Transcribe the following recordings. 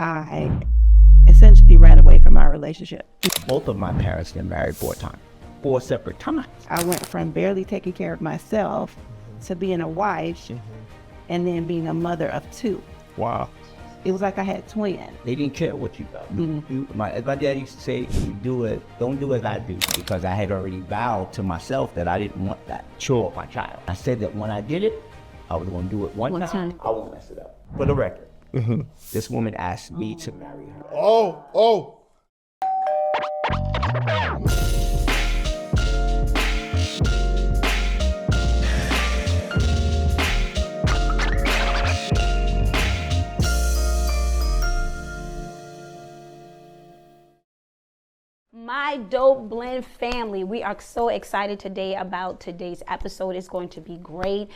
I essentially ran away from our relationship. Both of my parents got married 4 separate times. I went from barely taking care of myself to being a wife and then being a mother of 2. Wow. It was like I had twins. They didn't care what you got. My dad used to say, don't do as I do, because I had already vowed to myself that I didn't want that chore of my child. I said that when I did it, I was going to do it one time. I won't mess it up. For the record, this woman asked me to marry her. Oh. My Dope Blend family, we are so excited today about today's episode. It's going to be great.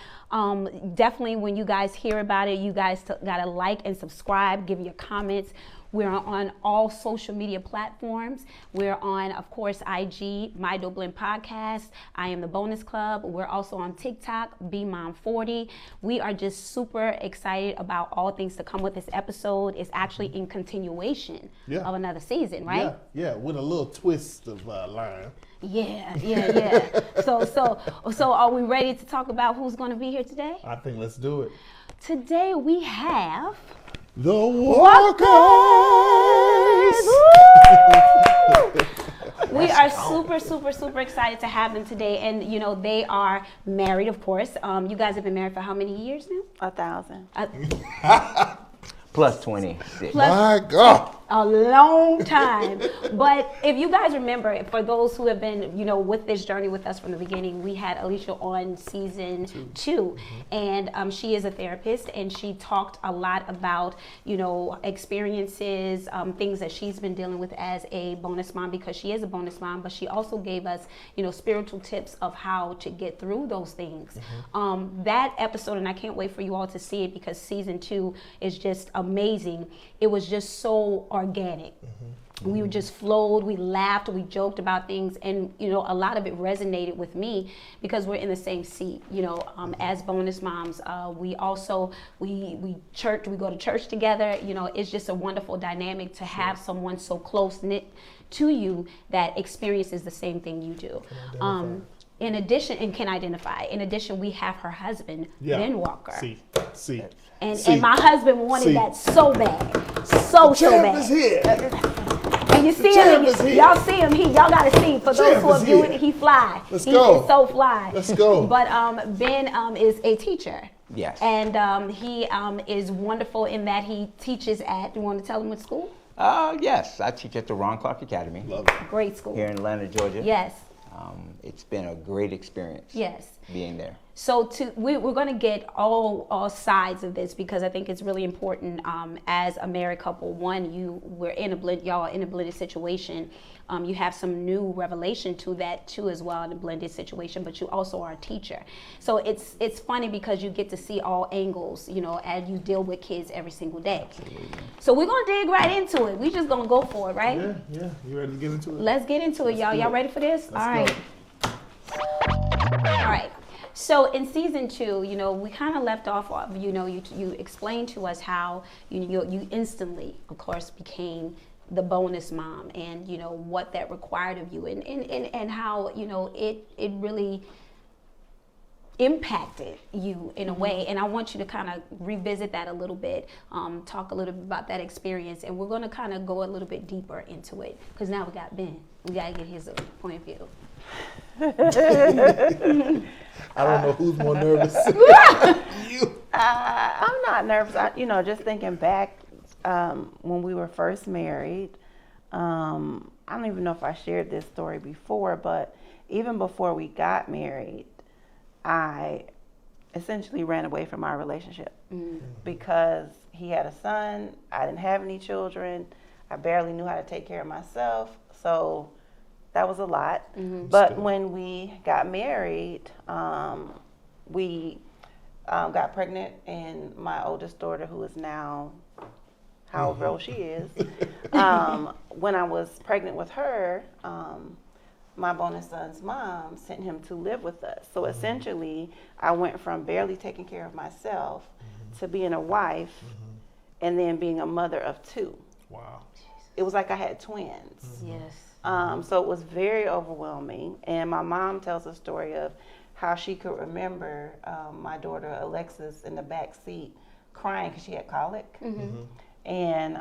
Definitely when you guys hear about it, you guys gotta like and subscribe, give your comments. We're on all social media platforms. We're on, of course, IG, My Dope Blend Podcast. I Am the Bonus Club. We're also on TikTok, BMom40. We are just super excited about all things to come with this episode. It's actually in continuation of another season, right? Yeah, with a little twist of line. Yeah. So are we ready to talk about who's going to be here today? I think let's do it. Today we have The Walkers! We are super excited to have them today. And, you know, they are married, of course. You guys have been married for how many years now? 1,000. Plus 26. My God. A long time. But if you guys remember, for those who have been, you know, with this journey with us from the beginning, we had Alicia on season 2. And she is a therapist, and she talked a lot about, you know, experiences, things that she's been dealing with as a bonus mom, because she is a bonus mom, but she also gave us, you know, spiritual tips of how to get through those things. That episode, and I can't wait for you all to see it, because season 2 is just amazing. It was just so organic. We were just flowed, we laughed, we joked about things, and you know, a lot of it resonated with me because we're in the same seat, you know, as bonus moms. We also we go to church together. You know, it's just a wonderful dynamic to have someone so close knit to you that experiences the same thing you do. In addition, and can identify. In addition, we have her husband, Ben Walker. See. And my husband wanted that so bad. So bad. Is here. And you see him, y'all see him, y'all gotta see. For those who are viewing it, he fly. He is so fly. Let's go. But Ben is a teacher. Yes. And he is wonderful in that he teaches at, you want to tell them what school? Yes, I teach at the Ron Clark Academy. Love it. Great school. Here in Atlanta, Georgia. Yes. It's been a great experience. Yes. Being there. So we're going to get all sides of this, because I think it's really important as a married couple. One, y'all are in a blended situation. You have some new revelation to that too as well in a blended situation, but you also are a teacher. So it's funny because you get to see all angles, you know, as you deal with kids every single day. Absolutely. So we're going to dig right into it. We just going to go for it, right? Yeah. You ready to get into it? Let's get into it, y'all. Y'all ready for this? Let's All right. go. All right. So in season 2, you know, we kind of left off of, you know, you explained to us how you instantly, of course, became the bonus mom, and you know what that required of you, and how, you know, it really impacted you in a way. And I want you to kind of revisit that a little bit, talk a little bit about that experience, and we're going to kind of go a little bit deeper into it, because now we got Ben. We got to get his point of view. I don't know who's more nervous. You. I'm not nervous. You know, just thinking back when we were first married, I don't even know if I shared this story before, but even before we got married, I essentially ran away from our relationship because he had a son. I didn't have any children. I barely knew how to take care of myself. So that was a lot. But when we got married, we got pregnant, and my oldest daughter, who is now however old she is, when I was pregnant with her, my bonus son's mom sent him to live with us. So essentially, I went from barely taking care of myself to being a wife and then being a mother of 2. Wow. It was like I had twins. Yes. So it was very overwhelming. And my mom tells a story of how she could remember my daughter Alexis in the back seat crying because she had colic. And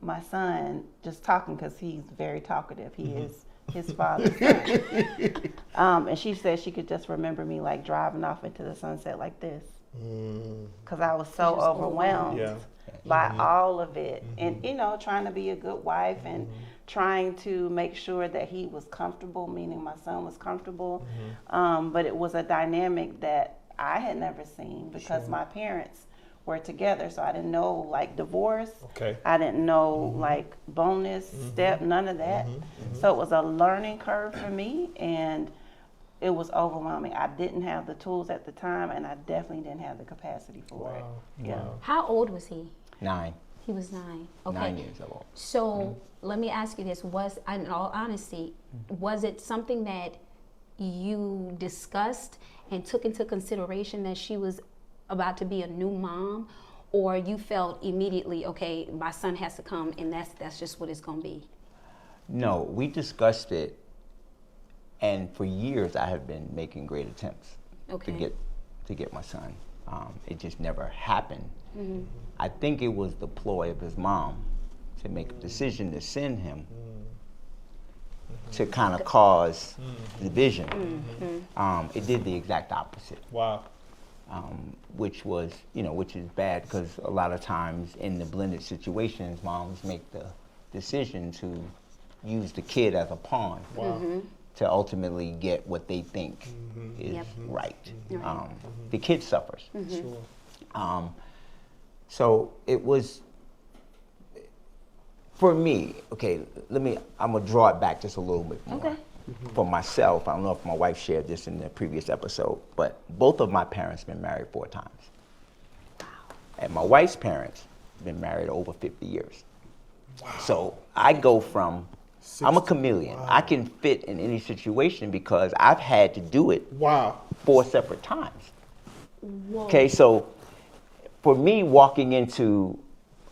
my son just talking because he's very talkative. He is his father's son. And she said she could just remember me like driving off into the sunset like this. Because I was so Just overwhelmed Yeah. by all of it. And, you know, trying to be a good wife and trying to make sure that he was comfortable, meaning my son was comfortable. But it was a dynamic that I had never seen because my parents were together. So I didn't know like divorce. Okay. I didn't know like bonus, step, none of that. So it was a learning curve for me, and it was overwhelming. I didn't have the tools at the time, and I definitely didn't have the capacity for it. Yeah. How old was he? 9. He was 9. Okay. 9 years old. So let me ask you this: was, in all honesty, was it something that you discussed and took into consideration that she was about to be a new mom, or you felt immediately, okay, my son has to come, and that's just what it's gonna be? No, we discussed it, and for years I have been making great attempts Okay. to get my son. It just never happened. I think it was the ploy of his mom to make a decision to send him to kind of cause division. It did the exact opposite. Wow. Which is bad because a lot of times in the blended situations, moms make the decision to use the kid as a pawn to ultimately get what they think is Yep. right. Right. The kid suffers. Sure. So it was, for me, okay, I'm gonna draw it back just a little bit more. Okay. For myself, I don't know if my wife shared this in the previous episode, but both of my parents been married 4 times. And my wife's parents been married over 50 years. So I go from, I'm a chameleon. I can fit in any situation because I've had to do it Wow. 4 separate times. Whoa. Okay, so for me, walking into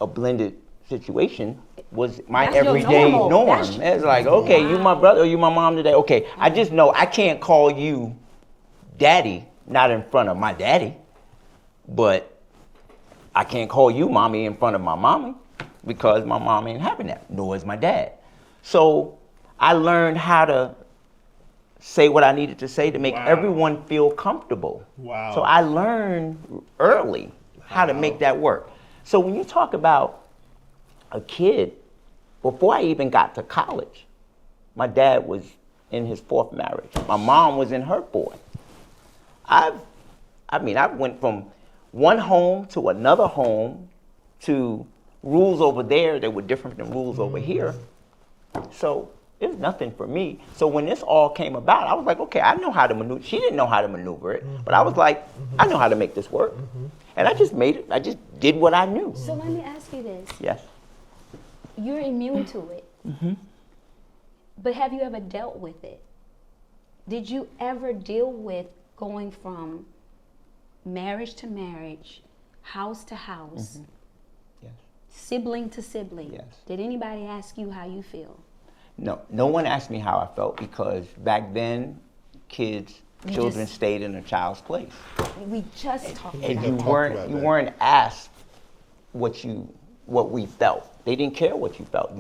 a blended situation was my That's your everyday normal. norm. That's- It's like, okay, you my brother or you my mom today. Okay, I just know I can't call you daddy, not in front of my daddy, but I can't call you mommy in front of my mommy because my mom ain't having that, nor is my dad. So I learned how to say what I needed to say to make everyone feel comfortable. Wow. So I learned early how to make that work. So when you talk about a kid, before I even got to college, my dad was in his 4th marriage. My mom was in her 4th. I went from one home to another home to rules over there that were different than rules over here. So it's nothing for me. So when this all came about, I was like, okay, I know how to maneuver. She didn't know how to maneuver it, but I was like, I know how to make this work. And I just made it. I just did what I knew. So let me ask you this: Yes. you're immune to it, but have you ever dealt with it? Did you ever deal with going from marriage to marriage, house to house, Yes. sibling to sibling? Yes. Did anybody ask you how you feel? No one asked me how I felt because back then, children stayed in a child's place. We just talked And about you that. weren't asked what we felt. They didn't care what you felt.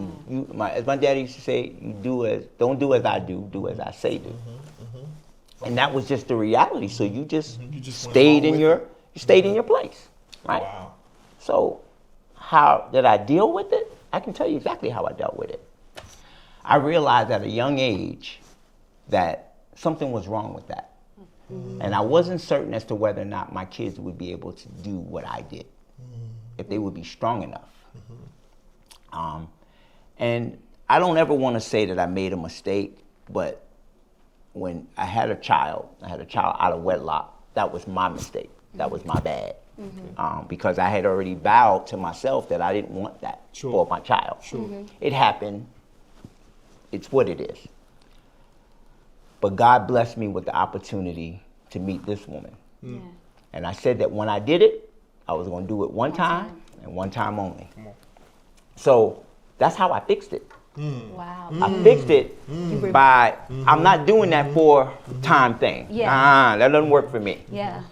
As my daddy used to say, don't do as I do as I say do. And that was just the reality. So you just stayed in your place, right? Wow. So how did I deal with it? I can tell you exactly how I dealt with it. I realized at a young age that something was wrong with that. And I wasn't certain as to whether or not my kids would be able to do what I did, if they would be strong enough. And I don't ever want to say that I made a mistake, but when I had a child out of wedlock, that was my mistake. That was my bad. Because I had already vowed to myself that I didn't want that for my child. It happened. It's what it is. But God blessed me with the opportunity to meet this woman. Yeah. And I said that when I did it, I was going to do it one time and one time only. So that's how I fixed it. Wow. I fixed it by, I'm not doing that for time thing. Yeah. That doesn't work for me. Yeah.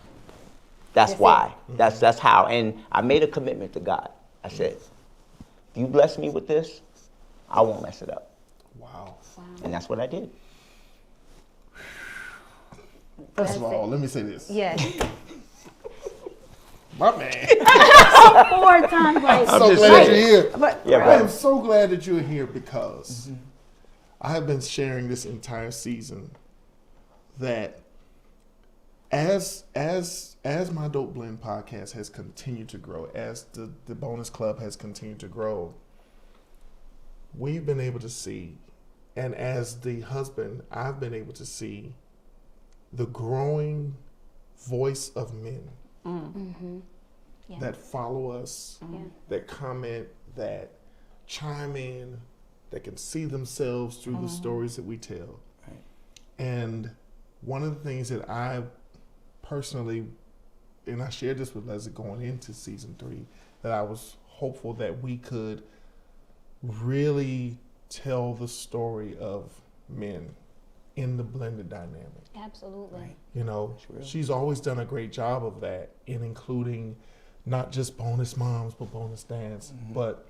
That's That's why. That's how. And I made a commitment to God. I said, if you bless me with this, I won't mess it up. Wow. And that's what I did. First of That's all, it. let me say this. Yeah. My man. 4 times like. I'm so glad you're here. But Yeah, I right. am so glad that you're here because I have been sharing this entire season that as my Dope Blend podcast has continued to grow, as the Bonus Club has continued to grow, we've been able to see, and as the husband, I've been able to see the growing voice of men Yeah. that follow us, Yeah. that comment, that chime in, that can see themselves through the stories that we tell. Right. And one of the things that I personally, and I shared this with Leslie going into season 3, that I was hopeful that we could really tell the story of men in the blended dynamic. Absolutely. Right. You know, That's real. she's always done a great job of that in including not just bonus moms, but bonus dads. But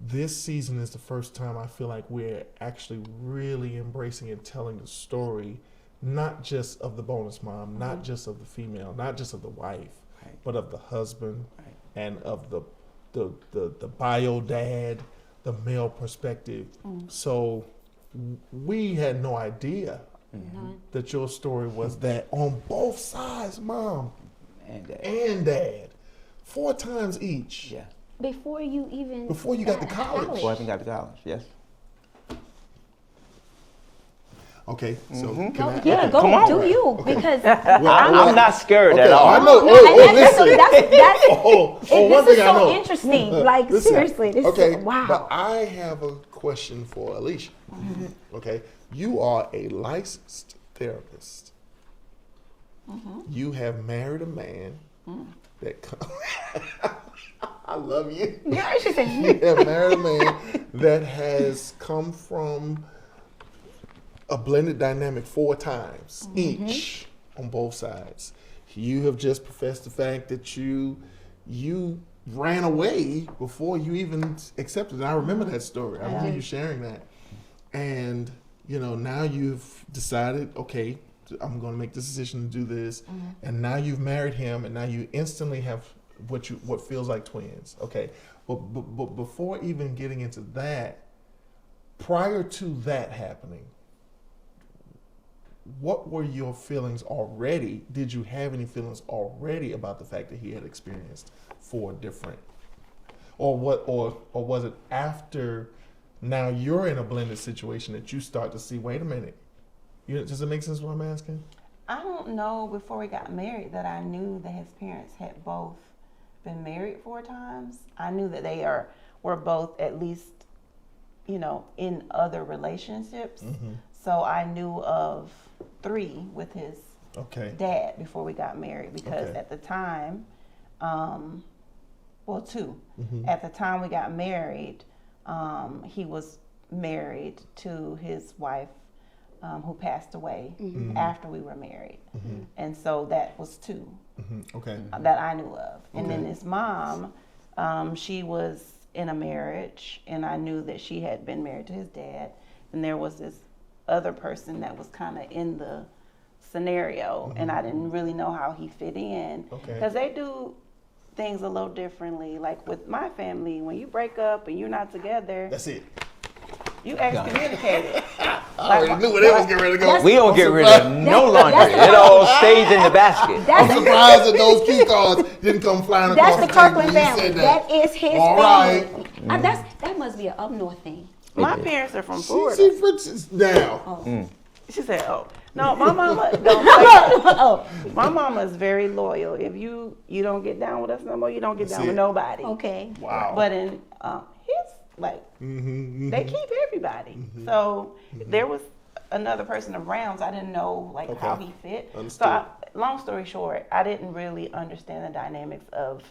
this season is the first time I feel like we're actually really embracing and telling the story, not just of the bonus mom, not just of the female, not just of the wife, Right. but of the husband Right. and of the bio dad, the male perspective. So we had no idea None. that your story was that on both sides, mom And and dad, 4 times each. yeah, Before you even. Before you got to college. before I even got to college, yes. Okay, so Go, can I? yeah, go Come on. do you because I'm not scared Okay, at all. I know. No, Oh, and listen. that's Oh, this one is thing I so know. interesting. Like Listen, seriously, this okay, is wow. But I have a question for Alicia. Okay, you are a licensed therapist. You have married a man that. I love you. yeah, she said, You have married a man that has come from a blended dynamic 4 times each on both sides. You have just professed the fact that you ran away before you even accepted it. I remember that story. I remember you sharing that. And, you know, now you've decided, okay, I'm going to make this decision to do this. And now you've married him, and now you instantly have what feels like twins. Okay. But before even getting into that, prior to that happening, what were your feelings already? Did you have any feelings already about the fact that he had experienced 4 different, or was it after now you're in a blended situation that you start to see, wait a minute, does it make sense what I'm asking? I don't know before we got married that I knew that his parents had both been married 4 times. I knew that they were both at least, you know, in other relationships. So I knew of 3 with his Okay. dad before we got married because Okay. at the time, 2. At the time we got married, he was married to his wife who passed away after we were married. And so that was 2 Okay. that I knew of. And then Okay. his mom, she was in a marriage, and I knew that she had been married to his dad. And there was this other person that was kind of in the scenario, and I didn't really know how he fit in. Okay. Because they do things a little differently. Like with my family, when you break up and you're not together, That's it. you excommunicated. I already knew where they was getting ready to go. We don't I'm get rid of surprised- no laundry. It all stays in the basket. I'm surprised that those cue cards didn't come flying That's across the table Kirkland when you family. said that. That is his All family. right. That must be an up north thing. My parents are from See, Florida. Fritz now. She said, "Oh, no, my mama don't play that. Oh, My mama is very loyal. If you don't get down with us no more, you don't get That's down with it. nobody." okay. Wow. But in his like, they keep everybody. So there was another person around, so I didn't know like how Okay. he fit. Understood. So long story short, I didn't really understand the dynamics of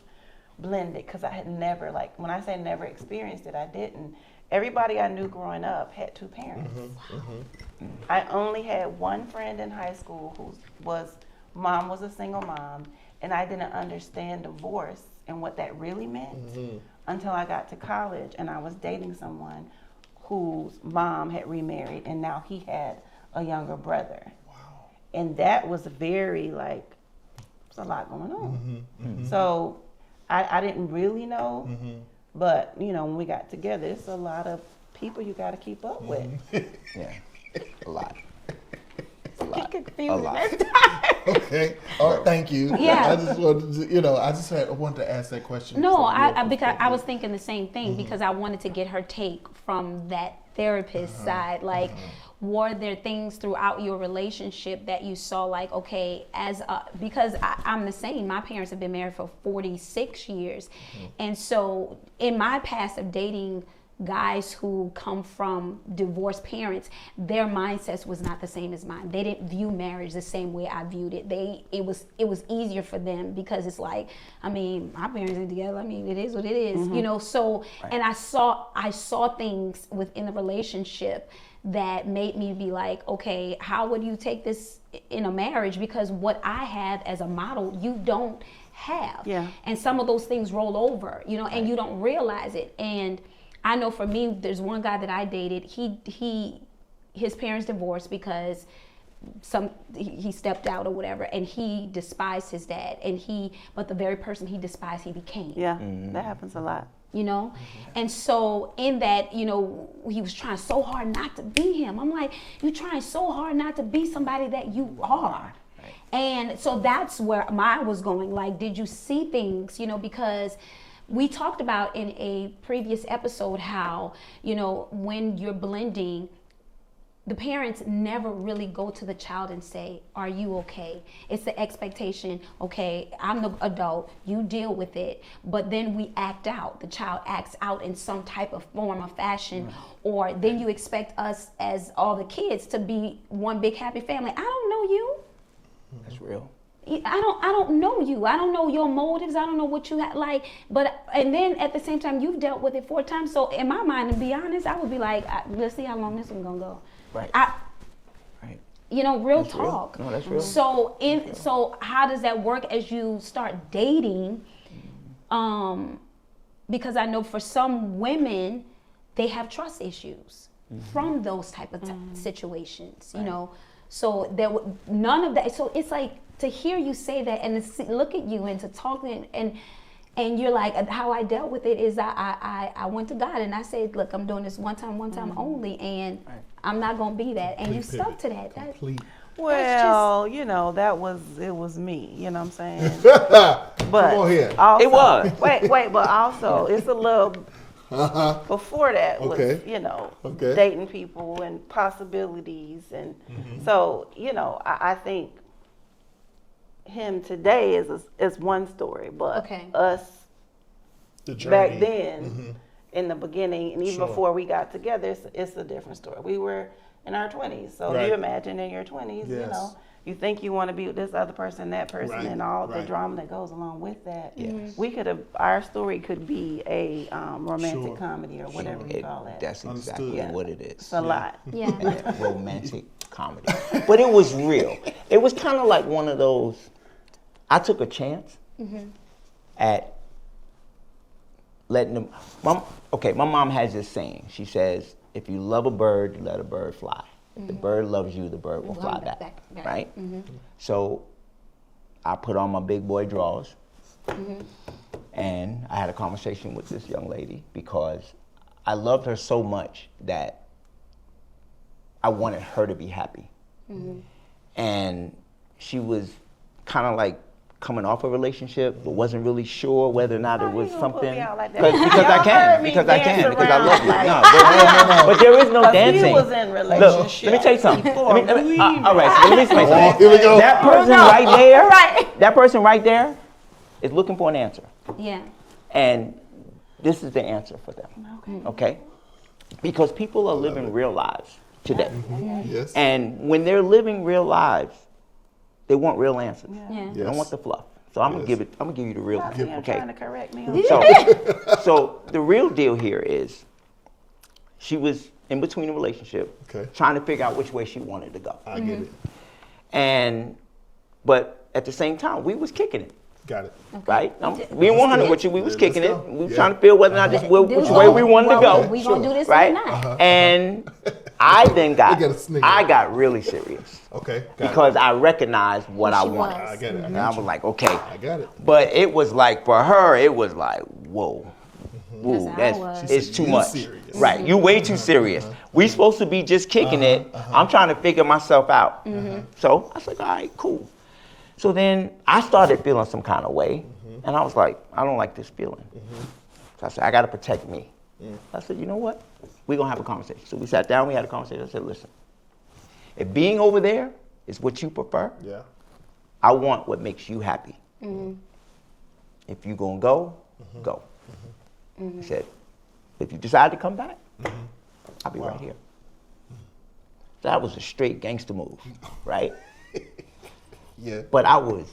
blended because I had never, like, when I say never experienced it, I didn't. Everybody I knew growing up had two parents. I only had one friend in high school mom was a single mom, and I didn't understand divorce and what that really meant until I got to college and I was dating someone whose mom had remarried and now he had a younger brother. Wow. And that was very, like, there's a lot going on. So I didn't really know, but, you know, when we got together, it's a lot of people you got to keep up with. Yeah, a lot. Get confused. Okay. All right. Thank you. Yeah. I just wanted to, you know, I wanted to ask that question. No, from your because I was perspective. thinking the same thing because I wanted to get her take from that therapist side. Like, were there things throughout your relationship that you saw, like, okay, because I'm the same. My parents have been married for 46 years. And so in my past of dating guys who come from divorced parents, their mindsets was not the same as mine. They didn't view marriage the same way I viewed it. It was easier for them because it's like, I mean, my parents are together. I mean, it is what it is, you know. So, and I saw things within the relationship that made me be like, okay, how would you take this in a marriage? Because what I have as a model, you don't have. Yeah. And some of those things roll over, you know, and you don't realize it. And I know for me, there's one guy that I dated, his parents divorced because he stepped out or whatever, and he despised his dad, but the very person he despised, he became. Yeah, that happens a lot. You know? And so in that, you know, he was trying so hard not to be him. I'm like, you're trying so hard not to be somebody that you are. Right. And so that's where mine was going. Like, did you see things, you know, because we talked about in a previous episode how, you know, when you're blending, the parents never really go to the child and say, are you okay? It's the expectation, okay, I'm the adult, you deal with it. But then we act out. The child acts out in some type of form or fashion. Or then you expect us as all the kids to be one big happy family. I don't know you. That's real. I don't know you. I don't know your motives. I don't know what you like. And then at the same time, you've dealt with it 4 times. So in my mind, to be honest, I would be like, let's see how long this one's gonna go. Right. Right. You know, real That's talk. Real. No, that's real. So how does that work as you start dating? Because I know for some women, they have trust issues from those type of situations. You know, so none of that. So it's like, to hear you say that and to look at you and to talk and you're like, how I dealt with it is I went to God and I said, look, I'm doing this one time only, and I'm not gonna be that. And you stuck to that. Well, you know, it was me, you know what I'm saying? But come on here. Also, It was. Wait, but also it's a little before that was, Okay. you know, Okay. dating people and possibilities, and so, you know, I think him today is one story, but us The journey. back then in the beginning and even before we got together, it's a different story. We were in our 20s, so Right. you imagine in your 20s, you Yes. know, you think you want to be with this other person, that person, Right, and all the right. drama that goes along with that. Yes. We could have, our story could be a romantic Sure. comedy or whatever you call that. That's exactly Understood. what it is. It's a lot. Yeah. Yeah, romantic comedy. But it was real. It was kind of like one of those, I took a chance at letting them, my mom has this saying. She says, if you love a bird, you let a bird fly. If the bird loves you, the bird will fly back. Right? So I put on my big boy drawers and I had a conversation with this young lady because I loved her so much that I wanted her to be happy. And she was kind of like coming off a relationship, but wasn't really sure whether or not it was something. Because I can, because I love you. No, but there is no dancing. He was in Look, relationship. let me tell you something. All right, so let me explain Oh, something. here we go. That person right there, that person right there is looking for an answer. Yeah. And this is the answer for them. Okay? Because people are living real lives today. Yes. And when they're living real lives, they want real answers. Yeah. They don't want the fluff. So I'm gonna give you the real. I see him Okay. trying to correct me. On So the real deal here is, she was in between a relationship, Okay. trying to figure out which way she wanted to go. I get it. But at the same time, we was kicking it. Got it. Right? I'm being 100 with you. We was Let's kicking it. go. We was Yeah. trying to feel whether or not which way we wanted to go. We gonna do this Right? or not? And I then got, We got a snigger. I got really serious Okay. Got because I recognized what I she wanted. was. I get it. And I was like, okay. I got it. But it was like, for her, it was like, whoa. Ooh, That's how I was. it's She too said, much. "You serious." Right, you way too serious. We supposed to be just kicking it. I'm trying to figure myself out. So I was like, all right, cool. So then I started feeling some kind of way. And I was like, I don't like this feeling. So I said, I got to protect me. I said, you know what? We're going to have a conversation. So we sat down, we had a conversation. I said, listen, if being over there is what you prefer, Yeah. I want what makes you happy. If you're going to go, go. He said, if you decide to come back, I'll be right here. So that was a straight gangster move, right? Yeah. But I was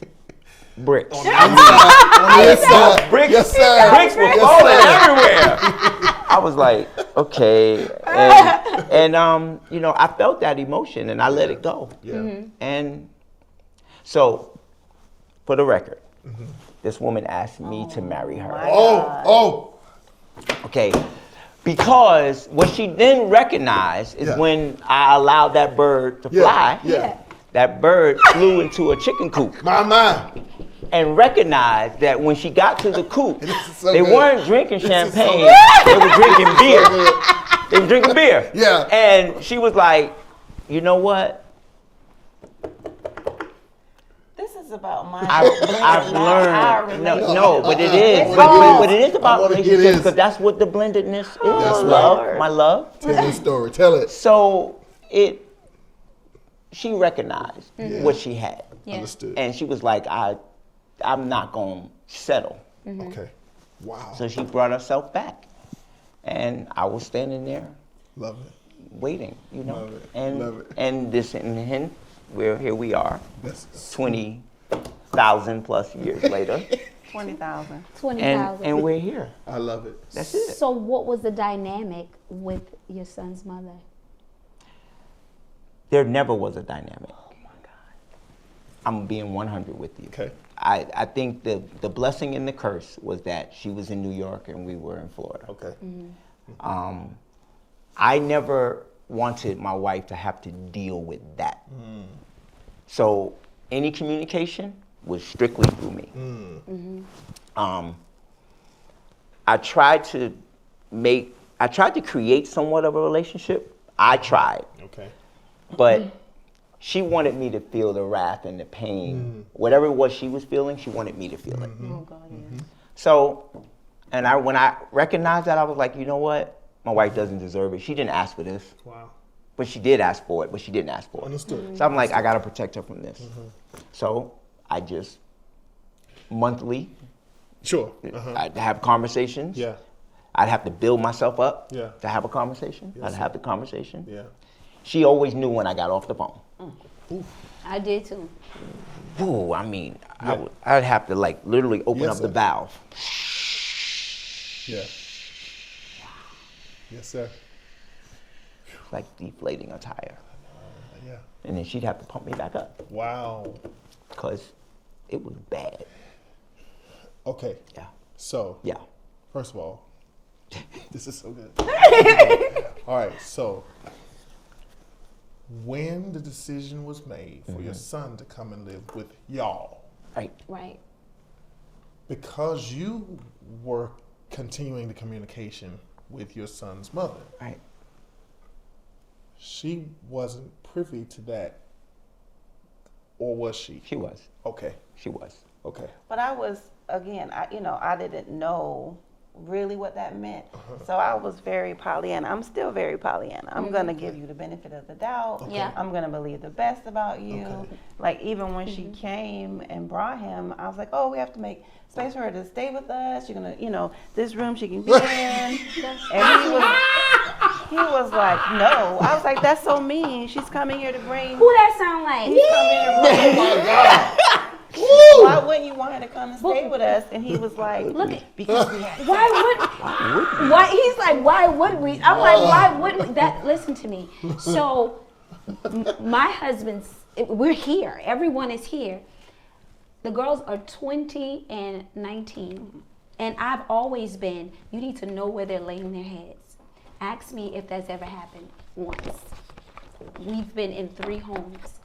bricks. Yes, sir. Bricks, Yes, sir. bricks were Yes, falling sir. everywhere. I was like, okay. And I felt that emotion and I let it go. Yeah. And so, for the record, this woman asked me to marry her. Oh. Okay, because what she then recognized is Yeah. when I allowed that bird to Yeah. fly, Yeah. that bird flew into a chicken coop My. and recognized that when she got to the coop, This is so they good. weren't drinking This is so champagne, good. they were drinking beer. They were drinking beer. Yeah. And she was like, you know what? This is about my. I've learned. No, but it is. It's But it is about I wanna hear relationships this. because that's what the blendedness is. That's love, right. my love. Tell the story. Tell it. So she recognized what she had, Yeah. Understood. and she was like, I'm not gonna settle. Okay. Wow. So she brought herself back, and I was standing there Love it. waiting, Love it. and Love it. and here we are, That's 20,000 plus years later, 20,000. 20,000. and we're here. I love it. That's it. So what was the dynamic with your son's mother? There never was a dynamic. Oh my God. I'm being 100 with you. Okay. I think the blessing and the curse was that she was in New York and we were in Florida. Okay. I never wanted my wife to have to deal with that. So any communication was strictly through me. I tried to create somewhat of a relationship. I tried. Okay. But she wanted me to feel the wrath and the pain. Whatever it was she was feeling, she wanted me to feel it. Oh God, yeah. So, when I recognized that, I was like, you know what? My wife doesn't deserve it. She didn't ask for this. Wow. But she did ask for it, but she didn't ask for it. Understood. So I'm like, I gotta protect her from this. So I just monthly, Sure. I'd have conversations. Yeah. I'd have to build myself up Yeah. to have a conversation. Yes, I'd sir. have the conversation. Yeah. She always knew when I got off the phone. I did too. Ooh, I mean, Yeah. I'd have to like literally open Yes, up the sir. valve. Yeah. Yes, sir. Like deflating a tire. Yeah. And then she'd have to pump me back up Wow. because it was bad. Okay. Yeah. So, Yeah. first of all, this is so good. All right. So, when the decision was made for your son to come and live with y'all, Right. Right. because you were continuing the communication with your son's mother, Right. she wasn't privy to that, or was she? She was. Okay. She was. Okay. But I was, again, I didn't know really what that meant. So I was very Pollyanna. I'm still very Pollyanna. I'm going to give you the benefit of the doubt. Yeah. I'm going to believe the best about you. Okay. Like, even when she came and brought him, I was like, oh, we have to make space for her to stay with us. You're going to, this room she can be in. And he was like, no. I was like, that's so mean. She's coming here to bring. Who that sound like? He's coming here to bring. Oh my God. why wouldn't you want her to come and stay with us? And he was like, Look at- because we had Why he's like, why would we? I'm like, why wouldn't we? That, listen to me. So my husband's, we're here. Everyone is here. The girls are 20 and 19. And I've always been, you need to know where they're laying their heads. Ask me if that's ever happened once. We've been in 3 homes.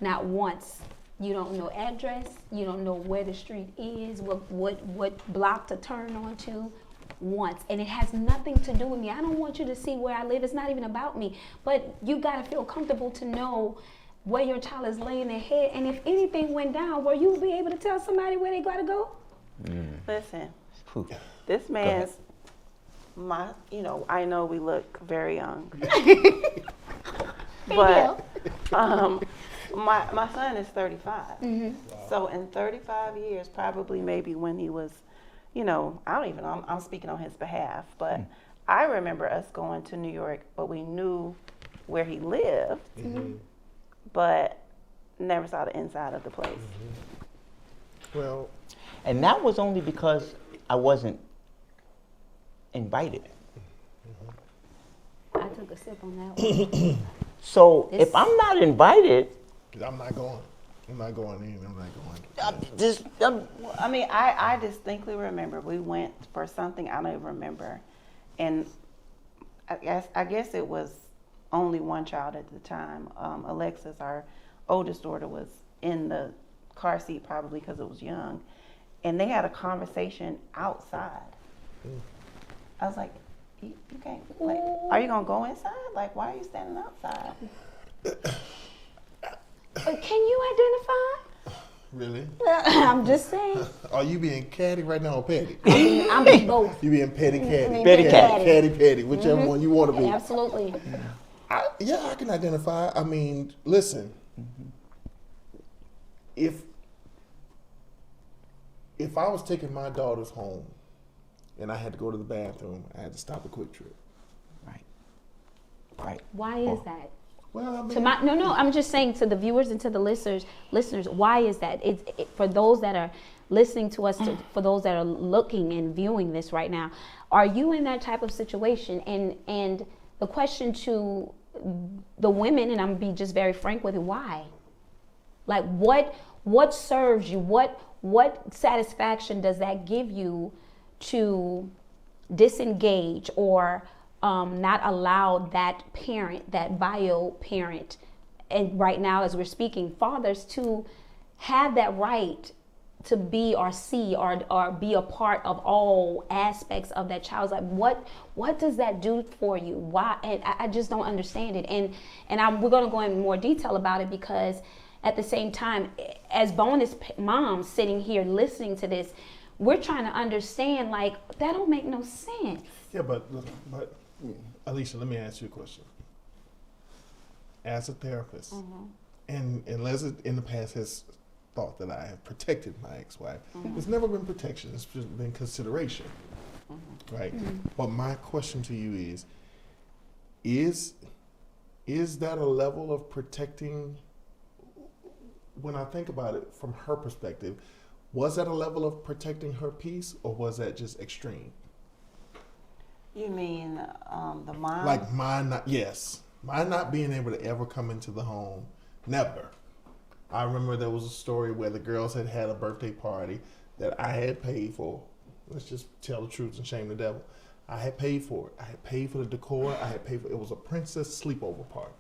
Not once. You don't know address. You don't know where the street is, what block to turn onto. Once. And it has nothing to do with me. I don't want you to see where I live. It's not even about me. But you got to feel comfortable to know where your child is laying their head. And if anything went down, will you be able to tell somebody where they got to go? Listen, Whew. this man's I know we look very young. But my son is 35. So in 35 years, probably maybe when he was, I don't even know, I'm speaking on his behalf, but I remember us going to New York, but we knew where he lived, but never saw the inside of the place. Well, And that was only because I wasn't invited. I took a sip on that one. So if I'm not invited, I'm not going. I'm not going in. I'm not going. I distinctly remember we went for something I don't even remember, and I guess it was only one child at the time. Alexis, our oldest daughter, was in the car seat probably because it was young, and they had a conversation outside. I was like, you can't. Like, are you gonna go inside? Like, why are you standing outside? Can you identify? Really? I'm just saying. Are you being catty right now or petty? I'm being both. You being petty catty. Petty catty. Catty petty, whichever one you want to be. Absolutely. I can identify. I mean, listen. If I was taking my daughters home and I had to go to the bathroom, I had to stop a Quick Trip. right. Why is that? Well, I mean, To my, no, I'm just saying to the viewers and to the listeners, why is that? For those that are listening to us, for those that are looking and viewing this right now, are you in that type of situation? And the question to the women, and I'm gonna be just very frank with it, why? Like what serves you? What satisfaction does that give you to disengage or not allow that parent, that bio parent, and right now as we're speaking, fathers, to have that right to be or see or be a part of all aspects of that child's life? What does that do for you? Why? And I just don't understand it. And we're going to go in more detail about it, because at the same time, as bonus moms sitting here listening to this, we're trying to understand, like, that don't make no sense. yeah, but Alicia, let me ask you a question. As a therapist, and Leslie in the past has thought that I have protected my ex-wife. It's never been protection, it's just been consideration, right? But my question to you is that a level of protecting? When I think about it from her perspective, was that a level of protecting her peace, or was that just extreme? You mean the mom? Like mine not being able to ever come into the home, never. I remember there was a story where the girls had a birthday party that I had paid for. Let's just tell the truth and shame the devil. I had paid for it. I had paid for the decor. It was a princess sleepover party.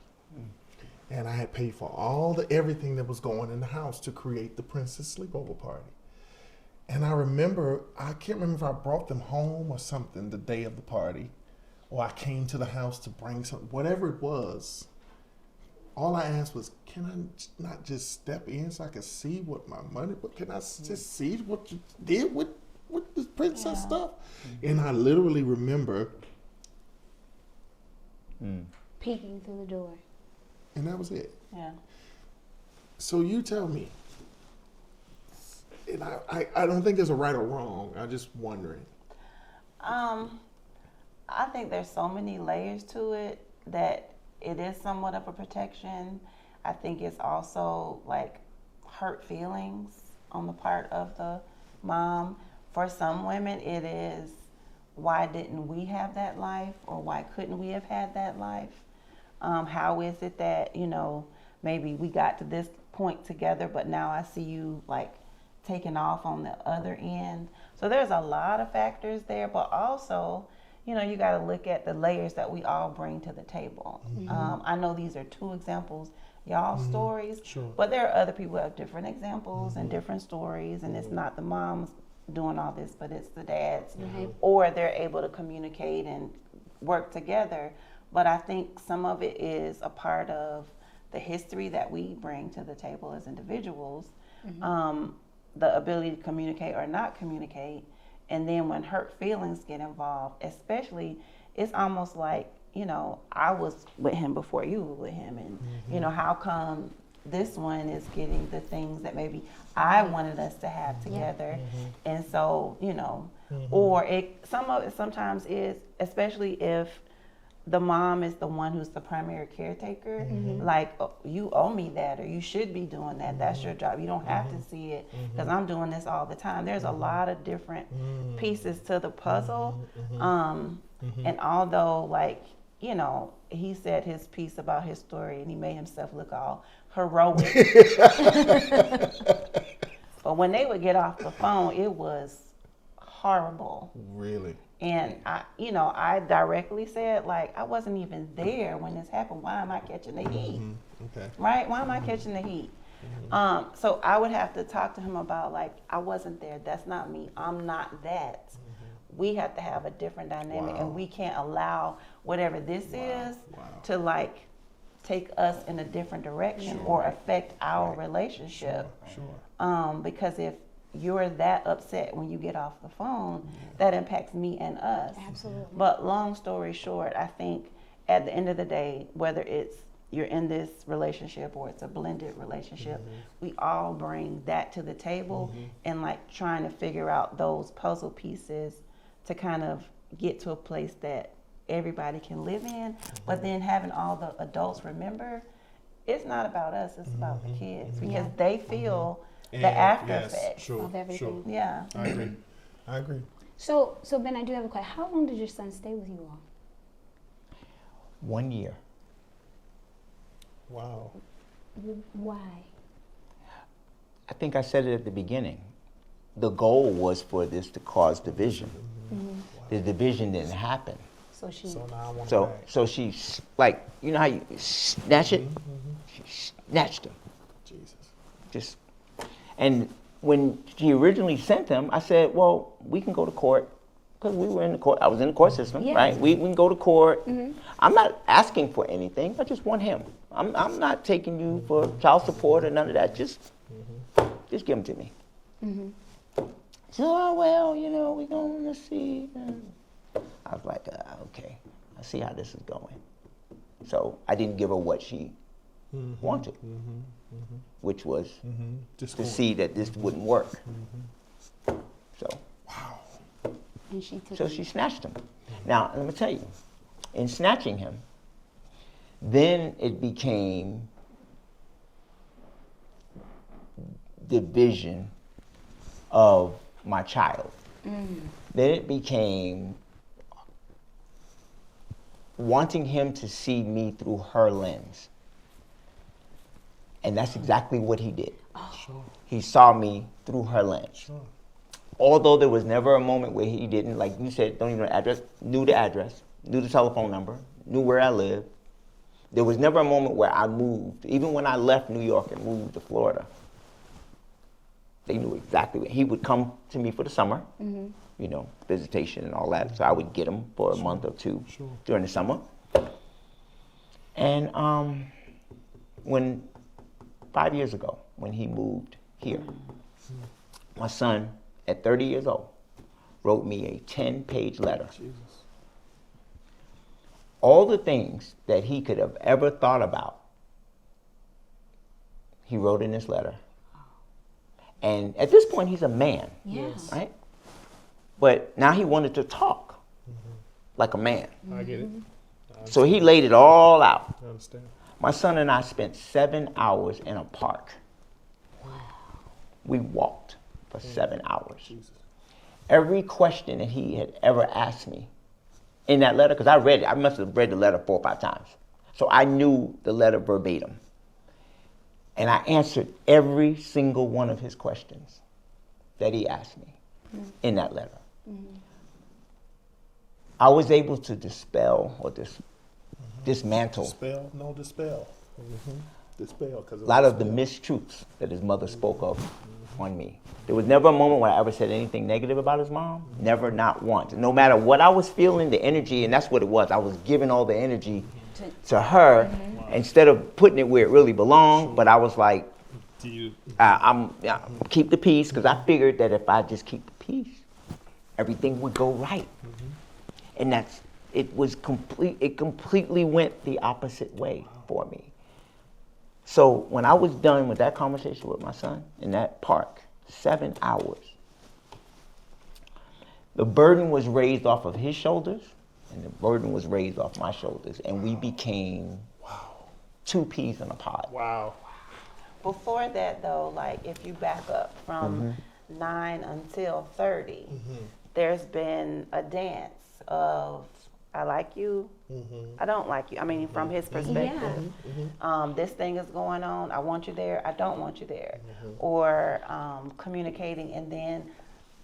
And I had paid for everything that was going in the house to create the princess sleepover party. And I remember, I can't remember if I brought them home or something the day of the party, or I came to the house to bring something, whatever it was. All I asked was, can I not just step in so I can see what my money, can I just see what you did with this princess stuff? And I literally remember Peeking through the door. and that was it. Yeah. So you tell me, and I don't think there's a right or wrong, I'm just wondering. I think there's so many layers to it that it is somewhat of a protection. I think it's also like hurt feelings on the part of the mom. For some women, it is, why didn't we have that life, or why couldn't we have had that life? How is it that, maybe we got to this point together, but now I see you like taking off on the other end. So there's a lot of factors there, but also, you got to look at the layers that we all bring to the table. I know these are two examples, y'all stories, Sure. but there are other people who have different examples and different stories, and it's not the moms doing all this, but it's the dads, or they're able to communicate and work together. But I think some of it is a part of the history that we bring to the table as individuals, the ability to communicate or not communicate. And then when hurt feelings get involved, especially, it's almost like, I was with him before you were with him. And, how come this one is getting the things that maybe I wanted us to have together? And so, or some of it sometimes is, especially if the mom is the one who's the primary caretaker, like, oh, you owe me that, or you should be doing that. That's your job. You don't have to see it because I'm doing this all the time. There's a lot of different pieces to the puzzle. And although, like, he said his piece about his story and he made himself look all heroic. But when they would get off the phone, it was horrible. Really? And I directly said, like, I wasn't even there when this happened. Why am I catching the heat? Okay. Right? Why am I catching the heat? So I would have to talk to him about, like, I wasn't there. That's not me. I'm not that. We have to have a different dynamic, and we can't allow whatever this is to, like, take us in a different direction or affect our relationship. Sure. Because if you're that upset when you get off the phone, that impacts me and us. Absolutely. But long story short, I think at the end of the day, whether it's you're in this relationship or it's a blended relationship, we all bring that to the table, and like trying to figure out those puzzle pieces to kind of get to a place that everybody can live in. But then having all the adults remember, it's not about us, it's about the kids, because they feel the after effects of everything. Yeah. I agree. So Ben, I do have a question. How long did your son stay with you all? 1 year. Wow. Why? I think I said it at the beginning. The goal was for this to cause division. The division didn't happen. So she. So now I want So she, like, you know how you snatch it? She snatched him. Jesus. And when she originally sent him, I said, well, we can go to court, because we were in the court. I was in the court system, right? We can go to court. I'm not asking for anything. I just want him. I'm not taking you for child support or none of that. Just give him to me. So, oh, well, we're going to see. I was like, okay, I see how this is going. So I didn't give her what she wanted, which was to see that this wouldn't work. So, And she took. so she snatched him. Now, let me tell you, in snatching him, then it became division of my child. Then it became wanting him to see me through her lens. And that's exactly what he did. Sure. He saw me through her lens. Sure. Although there was never a moment where he didn't, like you said, don't even know the address, knew the telephone number, knew where I lived. There was never a moment where I moved. Even when I left New York and moved to Florida, they knew exactly where. He would come to me for the summer, visitation and all that. So I would get him for a month or two during the summer. And 5 years ago, when he moved here, my son, at 30 years old, wrote me a 10-page letter. All the things that he could have ever thought about, he wrote in this letter. And at this point, he's a man, right? But now he wanted to talk like a man. I get it. So he laid it all out. I understand. My son and I spent 7 hours in a park. We walked for 7 hours. Every question that he had ever asked me in that letter, because I read it, I must have read the letter 4 or 5 times. So I knew the letter verbatim. And I answered every single one of his questions that he asked me in that letter. I was able to dispel or dismantle Dispel? No, dispel. Dispel. Cause a lot of the mistruths that his mother spoke of on me. There was never a moment where I ever said anything negative about his mom. Never, not once. No matter what I was feeling, the energy, and that's what it was. I was giving all the energy to her instead of putting it where it really belonged. But I was like, I'm keep the peace, because I figured that if I just keep the peace, everything would go right. And it completely went the opposite way for me. So when I was done with that conversation with my son in that park, 7 hours, the burden was raised off of his shoulders and the burden was raised off my shoulders, and we became 2 peas in a pod. Wow. Before that, though, like if you back up from 9 until 30, there's been a dance of I like you, I don't like you. I mean, from his perspective, this thing is going on. I want you there. I don't want you there. Or communicating and then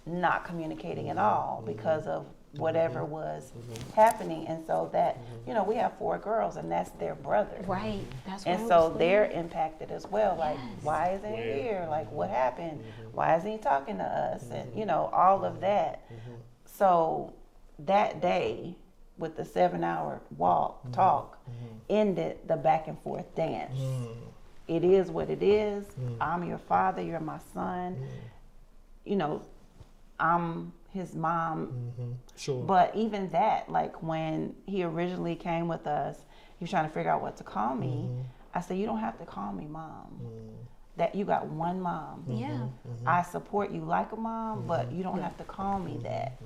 not communicating at all because of whatever was happening. And so that, you know, we have 4 girls and that's their brother. Right. That's And so they're impacted as well. Like, why isn't he here? Like, what happened? Why isn't he talking to us? And, you know, all of that. So that day with the 7-hour talk ended the back and forth dance. It is what it is. I'm your father. You're my son. You know, I'm his mom. Sure. But even that, like when he originally came with us, he was trying to figure out what to call me. I said, you don't have to call me mom. That you got one mom. Yeah. I support you like a mom, but you don't have to call me that.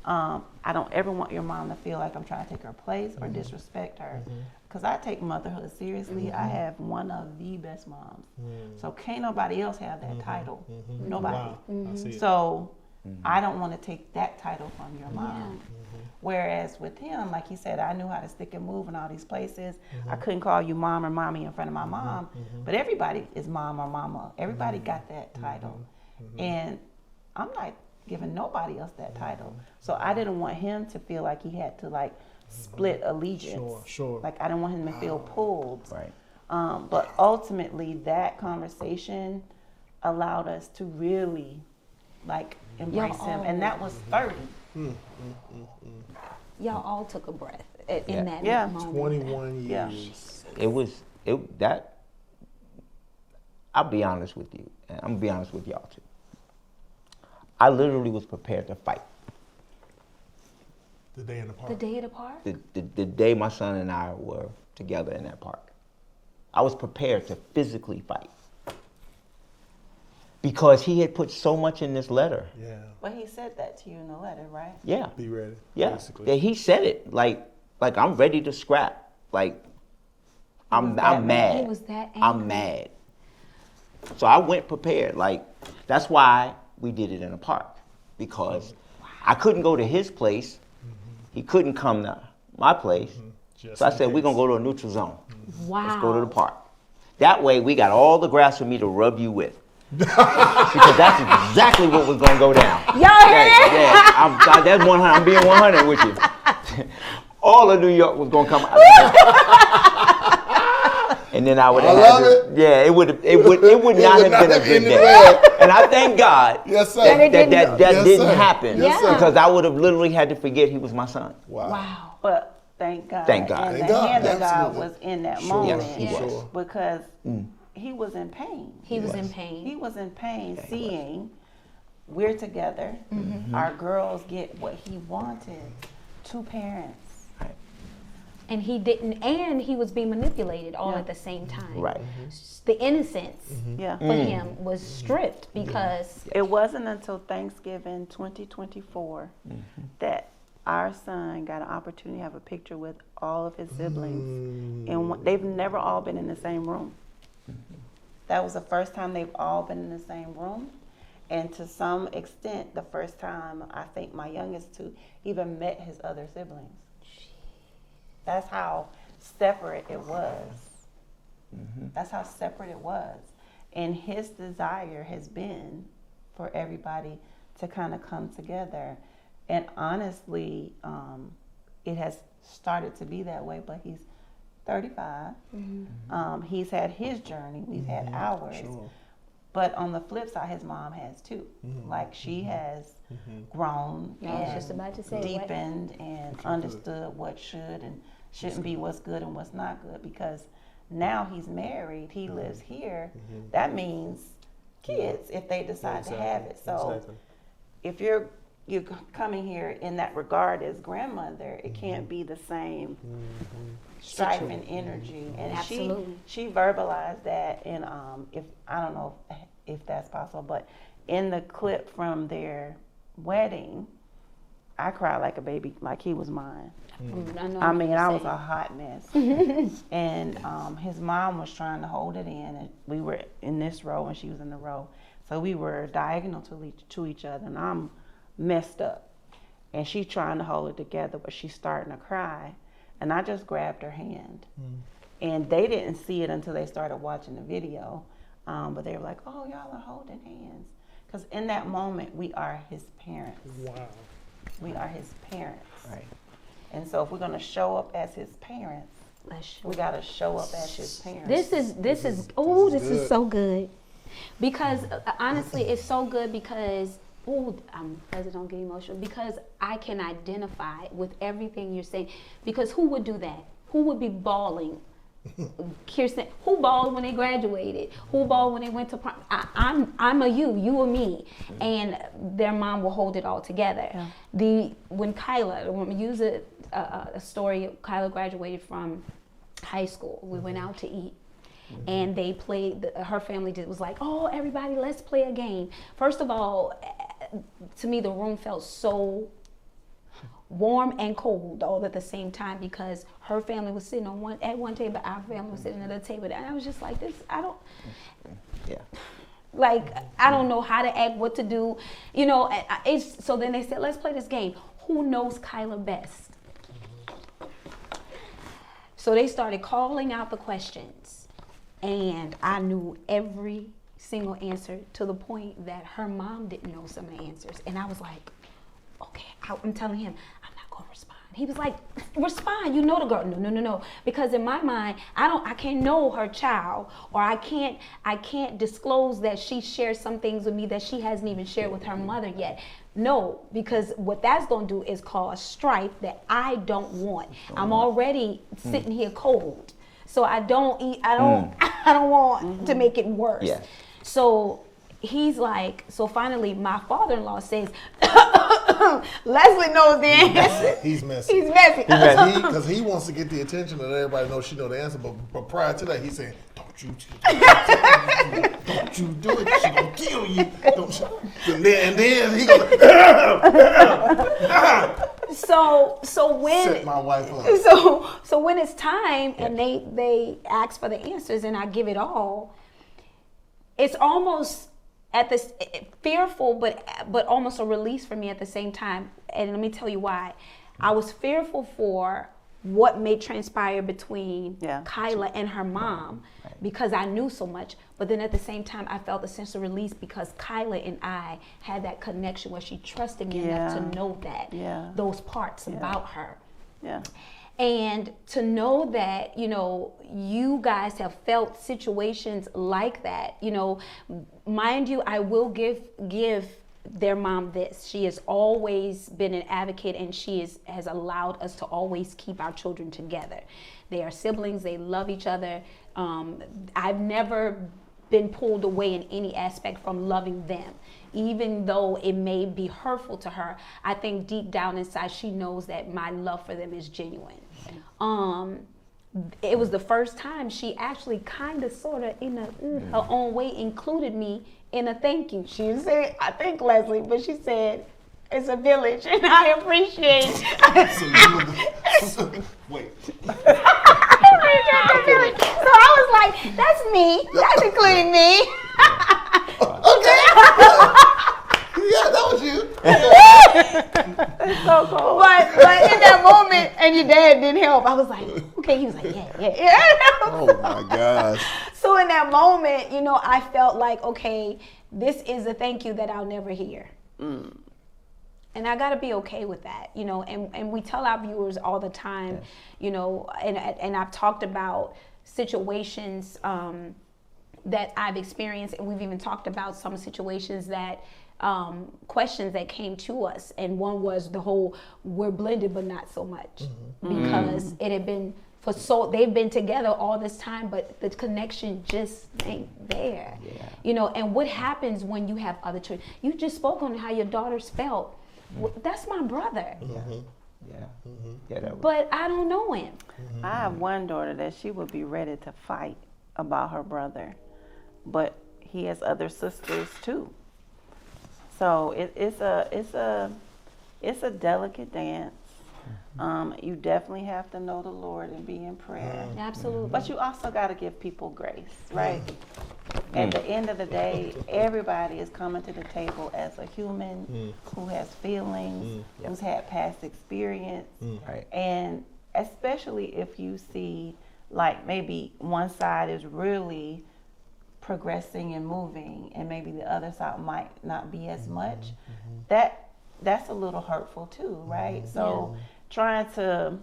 I don't ever want your mom to feel like I'm trying to take her place or disrespect her. Because I take motherhood seriously. I have one of the best moms. So can't nobody else have that title. Nobody. Wow. I see it. So I don't want to take that title from your mom. Whereas with him, like he said, I knew how to stick and move in all these places. I couldn't call you mom or mommy in front of my mom, but everybody is mom or mama. Everybody got that title. And I'm not giving nobody else that title. So I didn't want him to feel like he had to like split allegiance. Sure. Like I didn't want him to feel pulled. Right. But ultimately that conversation allowed us to really like embrace him. And that was 30. Y'all all took a breath in that moment. 21 years. I'll be honest with you, and I'm gonna be honest with y'all too. I literally was prepared to fight. The day in the park. The day of the park? The day my son and I were together in that park. I was prepared to physically fight. Because he had put so much in this letter. Yeah. But he said that to you in the letter, right? Yeah. Be ready. Yeah. Basically. Yeah, he said it like I'm ready to scrap. Like I'm mad. He was that angry. I'm mad. So I went prepared. Like that's why we did it in a park. Because I couldn't go to his place. He couldn't come to my place. Just So I in said, we're case. gonna go to a neutral zone. Wow. Let's go to the park. That way we got all the grass for me to rub you with. Because that's exactly what was gonna go down. Y'all hear that? Yeah, that's 100. I'm being 100 with you. All of New York was gonna come out. And then I would have love had to, it. yeah, it would not have been a good day. well. And I thank God Yes, sir. that Yes, didn't sir. happen. Yes, sir. Because I would have literally had to forget he was my son. Wow. But thank God. Thank God. And Thank the God. hand of God Absolutely. was in that Sure. moment. Yes, he was. Because he was in pain. He was in pain. He was in pain seeing we're together. Our girls get what he wanted. 2 parents. And he didn't, and he was being manipulated all Yeah. at the same time. Right. The innocence Yeah. for him was stripped because It wasn't until Thanksgiving 2024 that our son got an opportunity to have a picture with all of his siblings. And they've never all been in the same room. That was the first time they've all been in the same room. And to some extent, the first time I think my youngest two even met his other siblings. That's how separate it was. That's how separate it was. And his desire has been for everybody to kind of come together. And honestly, it has started to be that way, but he's 35. He's had his journey, we've had ours. Sure. But on the flip side, his mom has too. Like she has grown I was just about to say, deepened and understood what should and shouldn't be, what's good and what's not good. Because now he's married, he lives here. That means kids if they decide to have it. So if you're coming here in that regard as grandmother, it can't be the same strife and energy. And Absolutely. she verbalized that, and if I don't know if that's possible, but in the clip from their wedding, I cried like a baby, like he was mine. I mean, I was a hot mess. And his mom was trying to hold it in, and we were in this row and she was in the row. So we were diagonal to each other, and I'm messed up. And she's trying to hold it together, but she's starting to cry. And I just grabbed her hand. And they didn't see it until they started watching the video. But they were like, oh, y'all are holding hands. Because in that moment, we are his parents. Wow. We are his parents. Right. And so if we're going to show up as his parents, we got to show up as his parents. This is so good. Because honestly, it's so good because, President, don't get emotional, because I can identify with everything you're saying. Because who would do that? Who would be bawling? Kirsten, who bawled when they graduated? Who bawled when they went to prom? I'm a you a me, and their mom will hold it all together. Yeah. When we use a story, Kyla graduated from high school. We went out to eat. And they played, her family was like, oh, everybody, let's play a game. First of all, to me, the room felt so warm and cold all at the same time because her family was sitting at one table, our family was sitting at a table. And I was just like, I don't know how to act, what to do. So then they said, let's play this game. Who knows Kyla best? So they started calling out the questions. And I knew every single answer to the point that her mom didn't know some of the answers. And I was like, okay, I'm telling him, I'm not going to respond. He was like, respond, you know the girl. No. Because in my mind, I can't know her child, or I can't disclose that she shares some things with me that she hasn't even shared with her mother yet. No, because what that's going to do is cause strife that I don't want. I'm already sitting here cold. So I don't want to make it worse. Yeah. So he's like, so finally my father-in-law says, Leslie knows the answer. He's messy. Because he wants to get the attention and everybody knows she knows the answer. But prior to that, he's saying, don't you do it. She gonna kill you. And then he goes, So when set my wife up. So when it's time and they ask for the answers and I give it all, it's almost at this fearful, but almost a release for me at the same time. And let me tell you why. I was fearful for what may transpire between Kyla and her mom because I knew so much. But then at the same time, I felt a sense of release because Kyla and I had that connection where she trusted me enough to know that those parts about her. Yeah. And to know that, you guys have felt situations like that, mind you, I will give their mom this. She has always been an advocate and she has allowed us to always keep our children together. They are siblings. They love each other. I've never been pulled away in any aspect from loving them. Even though it may be hurtful to her, I think deep down inside she knows that my love for them is genuine. It was the first time she actually kind of sort of in her own way included me in a thank you. She didn't say, I think Leslie, but she said, it's a village and I appreciate Wait. So I was like, that's me. That's including me. It's so cool. But in that moment, and your dad didn't help, I was like, okay. He was like, yeah. Oh my gosh. So in that moment, you know, I felt like, okay, this is a thank you that I'll never hear. And I got to be okay with that, you know, and we tell our viewers all the time, you know, and I've talked about situations that I've experienced, and we've even talked about some situations that, questions that came to us. And one was the whole, we're blended, but not so much, because it had been they've been together all this time, but the connection just ain't there, you know. And what happens when you have other children? You just spoke on how your daughters felt. Well, that's my brother. But I don't know him. I have one daughter that she would be ready to fight about her brother, but he has other sisters too. So it's a delicate dance. You definitely have to know the Lord and be in prayer. Absolutely. But you also got to give people grace, right? At the end of the day, everybody is coming to the table as a human who has feelings, who's had past experience. Right. And especially if you see, like, maybe one side is really progressing and moving, and maybe the other side might not be as much, that's a little hurtful too, right? So trying to,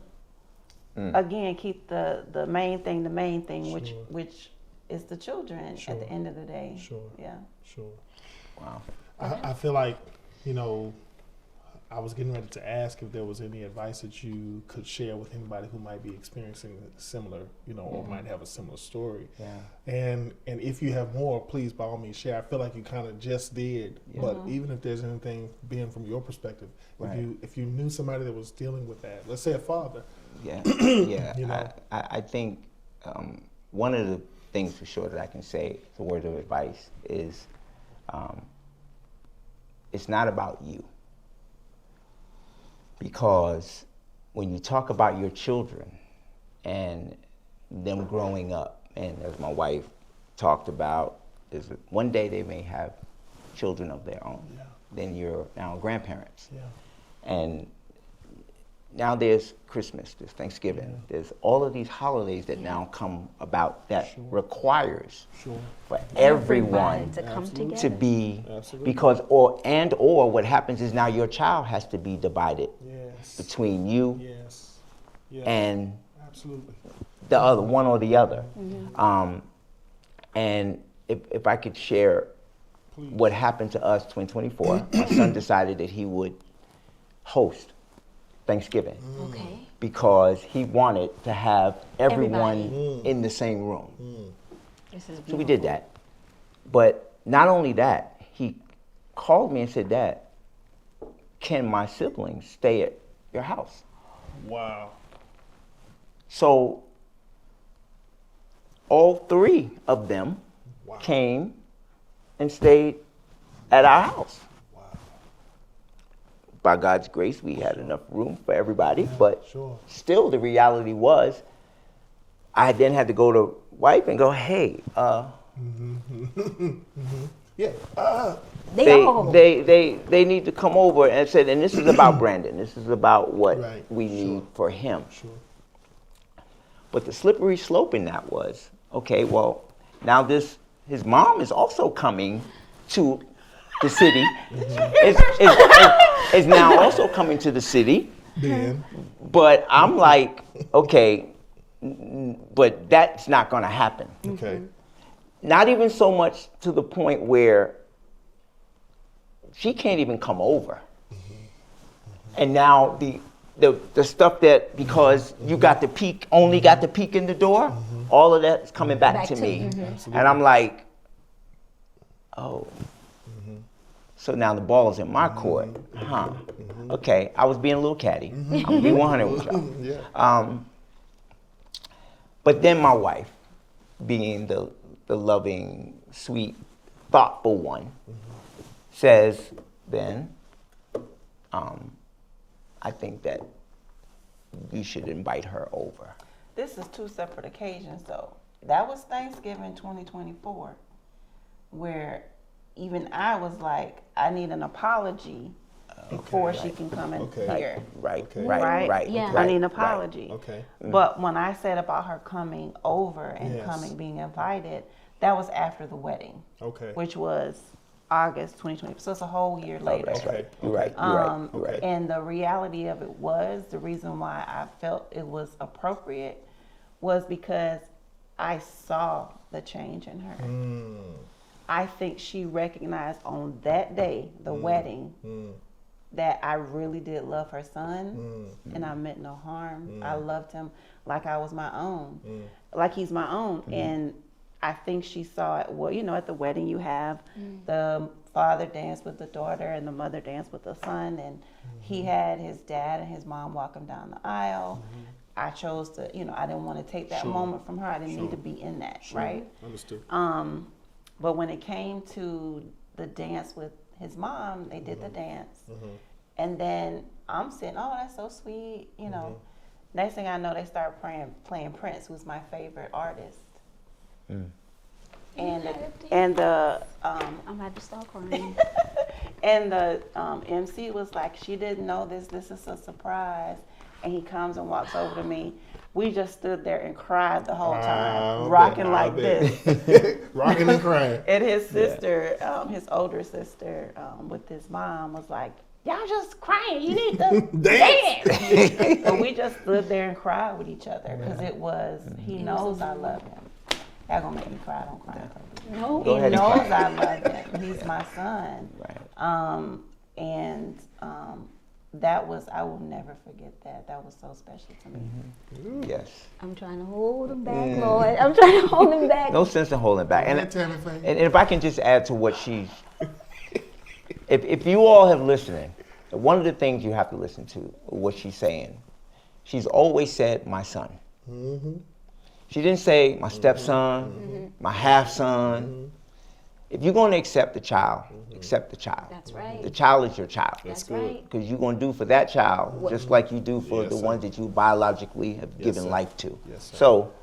again, keep the main thing, which is the children at the end of the day. Sure. Wow. I feel like, you know, I was getting ready to ask if there was any advice that you could share with anybody who might be experiencing similar, you know, or might have a similar story. And if you have more, please by all means share. I feel like you kind of just did, but even if there's anything being from your perspective, if you knew somebody that was dealing with that, let's say a father. You know? I think one of the things for sure that I can say, the word of advice, is it's not about you. Because when you talk about your children and them growing up, and as my wife talked about, is that one day they may have children of their own. Then you're now grandparents. And now there's Christmas, there's Thanksgiving, there's all of these holidays that now come about that requires for everyone to come together. to be, because or what happens is now your child has to be divided between you and the other, one or the other. And if I could share what happened to us 2024, my son decided that he would host Thanksgiving because he wanted to have everyone in the same room. So we did that. But not only that, he called me and said, "Dad, can my siblings stay at your house?" Wow. So all three of them came and stayed at our house. By God's grace, we had enough room for everybody, but still the reality was, I then had to go to wife and go, "Hey, they need to come over," and said, and this is about Brandon. This is about what we need for him. But the slippery slope in that was, okay, well, now his mom is also coming to the city, is now also coming to the city. But I'm like, okay, but that's not going to happen. Not even so much to the point where she can't even come over. And now the stuff that, because you got the peek, only got the peek in the door, all of that is coming back to me. And I'm like, oh. So now the ball is in my court. Okay, I was being a little catty. I'm gonna be 100 with y'all. But then my wife, being the loving, sweet, thoughtful one, says, "Ben, I think that you should invite her over." This is two separate occasions, though. That was Thanksgiving 2024, where even I was like, I need an apology before she can come in Okay. here. Right, Okay. right, Right? right. Yeah. right, I need an right. apology. Okay. But when I said about her coming over and Yes. coming, being invited, that was after the wedding, Okay. which was August 2020. So it's a whole year later. That's right. Okay. You're right. You're right. You're right. And the reality of it was, the reason why I felt it was appropriate was because I saw the change in her. I think she recognized on that day, the wedding, that I really did love her son, and I meant no harm. I loved him like I was my own, like he's my own. And I think she saw it. Well, you know, at the wedding, you have the father dance with the daughter and the mother dance with the son, and he had his dad and his mom walk him down the aisle. I chose to, you know, I didn't want to take that moment from her. I didn't need to be in that, right? Understood. But when it came to the dance with his mom, they did the dance. And then I'm sitting, oh, that's so sweet, you know. Next thing I know, they start playing Prince, who's my favorite artist. And the I'm about to start crying. and the MC was like, she didn't know this. This is a surprise. And he comes and walks over to me. We just stood there and cried the whole time, rocking like this. Rocking and crying. And his sister, his older sister, with his mom, was like, y'all just crying. You need to dance. So we just stood there and cried with each other because it was, he knows I love him. That gonna make me cry. Don't cry. No. Go He ahead and knows cry. I love him. He's my son. Right. And that was, I will never forget that. That was so special to me. Yes. I'm trying to hold him back, Lord. I'm trying to hold him back. No sense in holding back. And, And if I can just add to what she's, if you all have listening, one of the things you have to listen to, what she's saying, she's always said, my son. She didn't say my stepson, my half son. If you're going to accept the child, accept the child. That's right. The child is your child. That's right. Because you're going to do for that child just like you do for Yes, the sir. ones that you biologically have given sir. life to. Yes, sir. So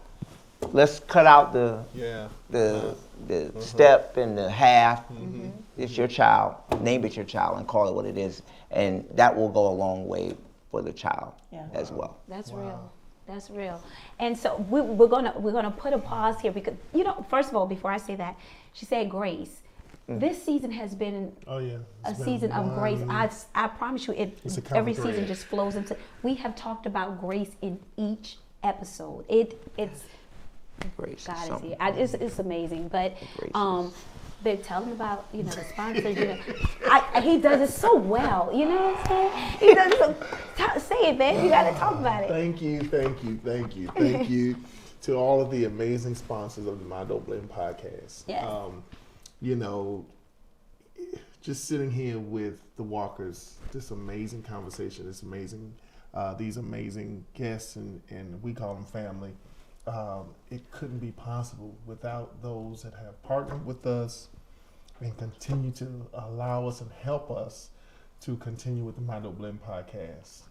let's cut out the Yeah. step and the half. It's your child. Name it your child and call it what it is, and that will go a long way for the child as well. That's real. That's real. And so we're gonna put a pause here because, you know, first of all, before I say that, she said grace. This season has been Oh yeah. a It's been season of grace. one- I promise you, It's a every common season thread. just flows into. We have talked about grace in each episode. It's Grace. God is something. here. It's amazing. But Gracious. they're telling about, you know, the sponsors. You know, he does it so well. You know what I'm saying? He does it so. Say it, man. You got to talk about it. Thank you to all of the amazing sponsors of the My Dope Blend podcast. Yes. You know, just sitting here with the Walkers, this amazing conversation, these amazing guests, and we call them family. It couldn't be possible without those that have partnered with us and continue to allow us and help us to continue with the My Dope Blend podcast.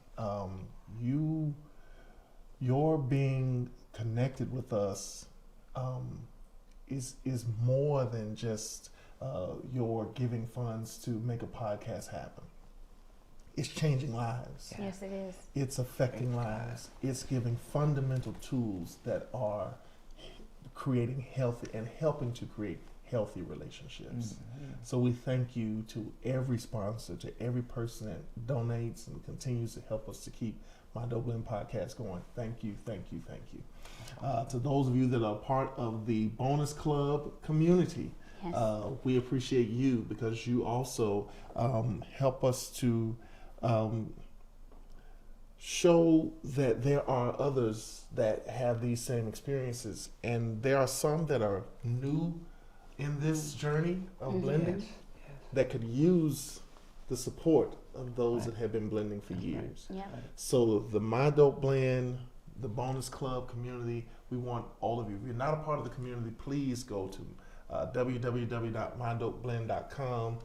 Your being connected with us is more than just your giving funds to make a podcast happen. It's changing lives. Yes, it is. It's affecting lives. It's giving fundamental tools that are creating healthy and helping to create healthy relationships. So we thank you to every sponsor, to every person that donates and continues to help us to keep My Dope Blend podcast going. Thank you. To those of you that are part of the Bonus Club community, Yes. we appreciate you because you also help us to show that there are others that have these same experiences, and there are some that are new in this journey of blending that could use the support of those that have been blending for years. Yeah. So the My Dope Blend, the Bonus Club community, we want all of you. If you're not a part of the community, please go to www.mydopeblend.com,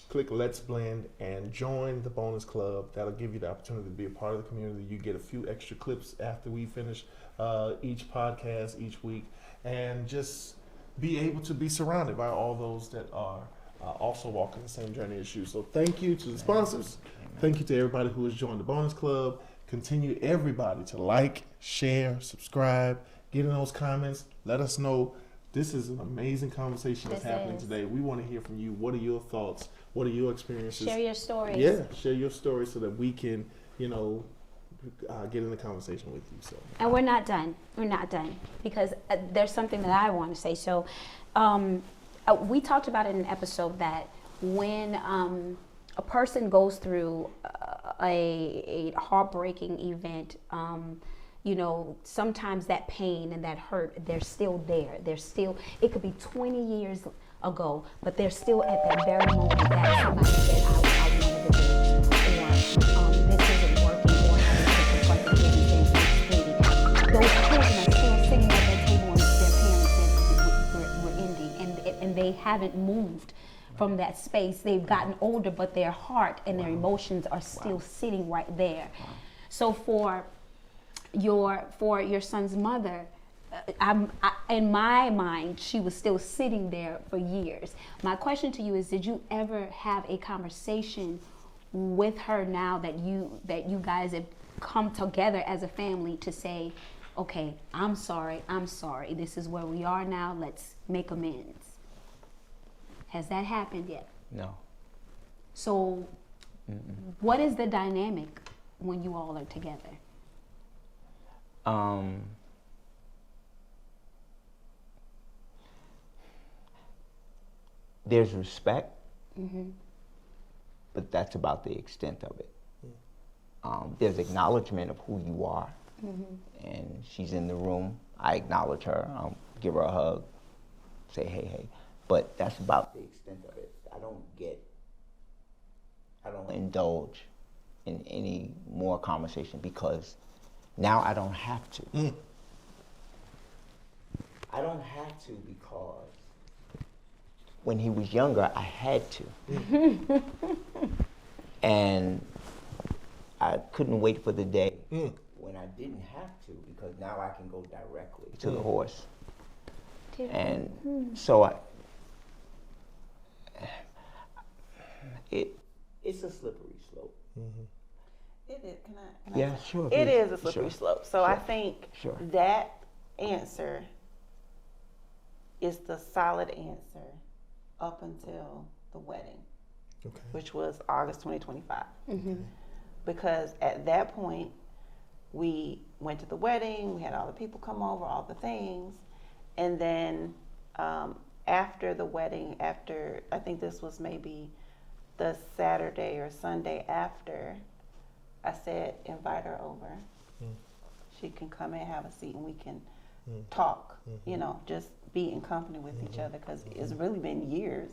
click Let's Blend, and join the Bonus Club. That'll give you the opportunity to be a part of the community. You get a few extra clips after we finish each podcast each week, and just be able to be surrounded by all those that are also walking the same journey as you. So thank you to the sponsors. Thank you to everybody who has joined the Bonus Club. Continue everybody to like, share, subscribe, get in those comments. Let us know. This is an amazing conversation that's happening today. We want to hear from you. What are your thoughts? What are your experiences? Share your stories. Yeah, share your stories so that we can, get in the conversation with you. So. And we're not done. We're not done because there's something that I want to say. So we talked about it in an episode that when a person goes through a heartbreaking event, sometimes that pain and that hurt, they're still there. It could be 20 years ago, but they're still at that very moment that somebody said, I wanted to do, or this isn't working, or having to confront the kid and say, sweetie. Those children are still sitting at that table and their parents said, we're ending, and they haven't moved from that space. They've gotten older, but their heart and their emotions are still sitting right there. So for your son's mother, in my mind, she was still sitting there for years. My question to you is, did you ever have a conversation with her now that you guys have come together as a family to say, okay, I'm sorry, this is where we are now, let's make amends? Has that happened yet? No. So what is the dynamic when you all are together? There's respect, but that's about the extent of it. There's acknowledgement of who you are, and she's in the room. I acknowledge her. I'll give her a hug, say hey, but that's about the extent of it. I don't indulge in any more conversation because now I don't have to. I don't have to because when he was younger, I had to. And I couldn't wait for the day when I didn't have to, because now I can go directly to the horse. And so it's a slippery slope. It is. Can I Yeah, sure. It please. is a slippery slope. So I think Sure. that answer is the solid answer up until the wedding, which was August 2025. Because at that point, we went to the wedding, we had all the people come over, all the things, and then after the wedding, I think this was maybe the Saturday or Sunday after, I said, invite her over. She can come and have a seat and we can talk, just be in company with each other, because it's really been years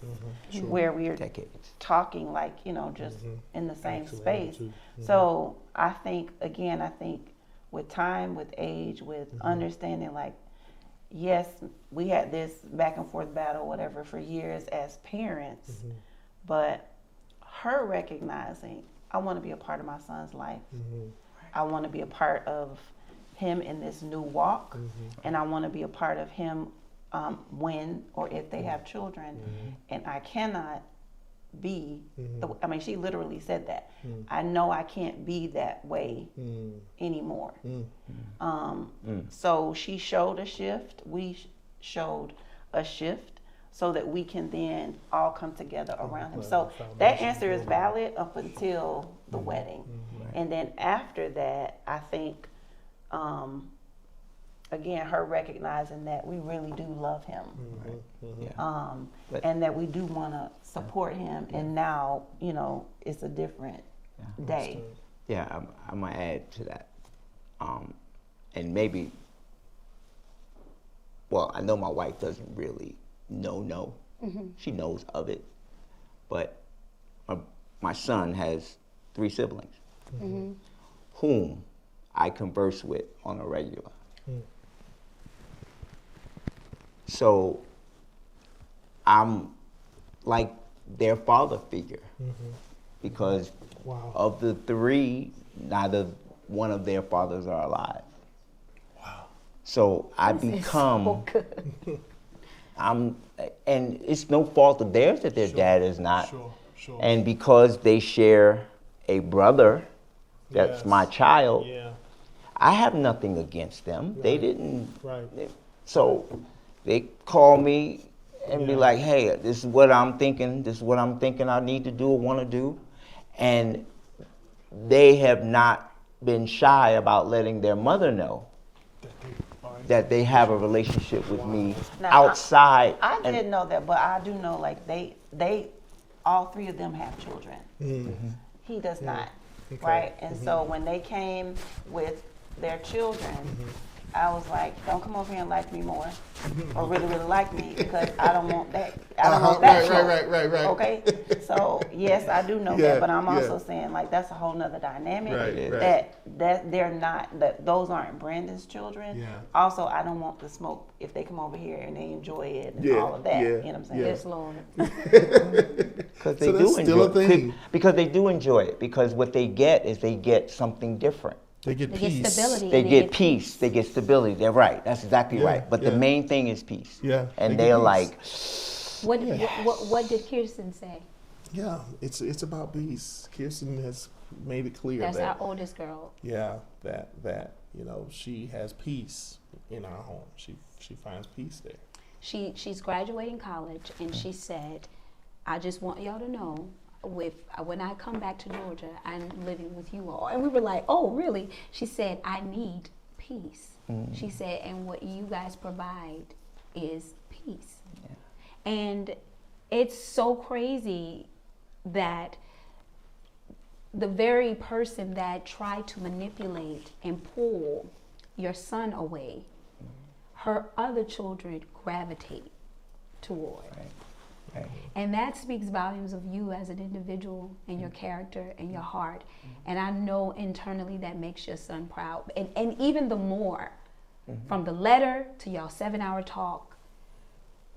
where we're Decades. talking like, just in the same space. So I think with time, with age, with understanding, like, yes, we had this back and forth battle, whatever, for years as parents, but her recognizing, I want to be a part of my son's life. I want to be a part of him in this new walk, and I want to be a part of him when or if they have children. And I cannot be, she literally said that. I know I can't be that way anymore. So she showed a shift. We showed a shift so that we can then all come together around him. So that answer is valid up until the wedding. And then after that, I think, again, her recognizing that we really do love him. And that we do want to support him. And now, it's a different day. Yeah, I'm going to add to that. And maybe, I know my wife doesn't really know. She knows of it. But my son has 3 siblings whom I converse with on a regular. So I'm like their father figure because of the 3, neither one of their fathers are alive. So I become, and it's no fault of theirs that their dad is not. And because they share a brother that's Yes. my child, Yeah. I have nothing against them. They Right. didn't. Right. So they call me and be Yeah. like, hey, this is what I'm thinking. This is what I'm thinking I need to do or want to do. And they have not been shy about letting their mother know that they have a relationship with me Now, outside. I and- didn't know that, but I do know like they all three of them have children. He does not, Okay. right? And so when they came with their children, I was like, don't come over here and like me more, or really, really like me, because I don't want that. I don't want that. Right. Okay, so yes, I do know Yeah, that, but I'm also yeah. saying like that's a whole nother dynamic. Right. That they're not, that those aren't Brandon's children. Yeah. Also, I don't want the smoke if they come over here and they enjoy it and Yeah, all of that. yeah, You know what I'm saying? yeah. Yes, Lord. Because they So do that's still enjoy a thing. Because they do enjoy it. Because what they get is they get something different. They get They peace. get stability. They and get peace. They get stability. They're right. That's exactly Yeah, right. But yeah. the main thing is peace. Yeah, And they get they're peace. like, What did Kirsten say? Yeah, it's about peace. Kirsten has made it clear That's that our oldest girl. that you know she has peace in our home. She finds peace there. She's graduating college, and she said, "I just want y'all to know, when I come back to Georgia, I'm living with you all." And we were like, "Oh, really?" She said, "I need peace." She said, "And what you guys provide is peace." And it's so crazy that the very person that tried to manipulate and pull your son away, her other children gravitate toward. right. And that speaks volumes of you as an individual and your character and your heart. And I know internally that makes your son proud. And even the more, from the letter to y'all 7-hour talk,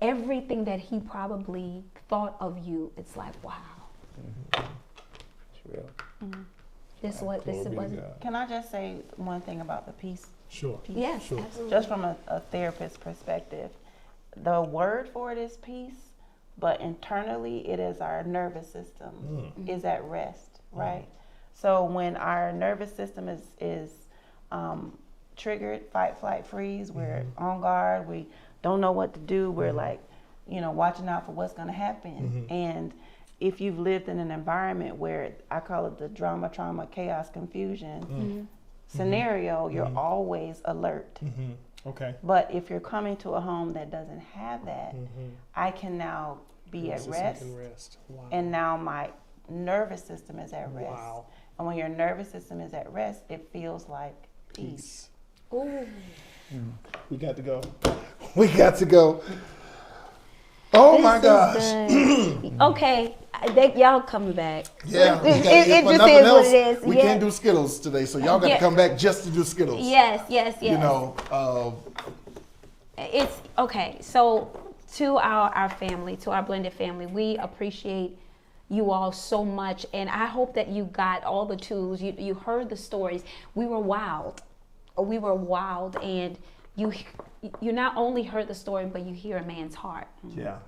everything that he probably thought of you, it's like, wow, It's real. this was this Glory to wasn't. God. Can I just say one thing about the peace? Sure. Yes, Sure. absolutely. Just from a therapist perspective, the word for it is peace, but internally it is our nervous system is at rest, right? So when our nervous system is triggered, fight, flight, freeze, we're on guard, we don't know what to do, we're like, watching out for what's going to happen. And if you've lived in an environment where I call it the drama, trauma, chaos, confusion scenario, you're always alert. Okay. But if you're coming to a home that doesn't have that, I can now be at rest, Wow. and now my nervous system is at rest. Wow. And when your nervous system is at rest, it feels like peace. Ooh. We got to go. We got to go. Oh my gosh. Okay, y'all coming back. Yeah. It If just nothing is else, what it is. we Yeah. can't do Skittles today, so y'all got Yeah. to come back just to do Skittles. Yes. You know, It's okay. So to our family, to our blended family, we appreciate you all so much, and I hope that you got all the tools. You heard the stories. We were wild, and you not only heard the story, but you hear a man's heart yeah.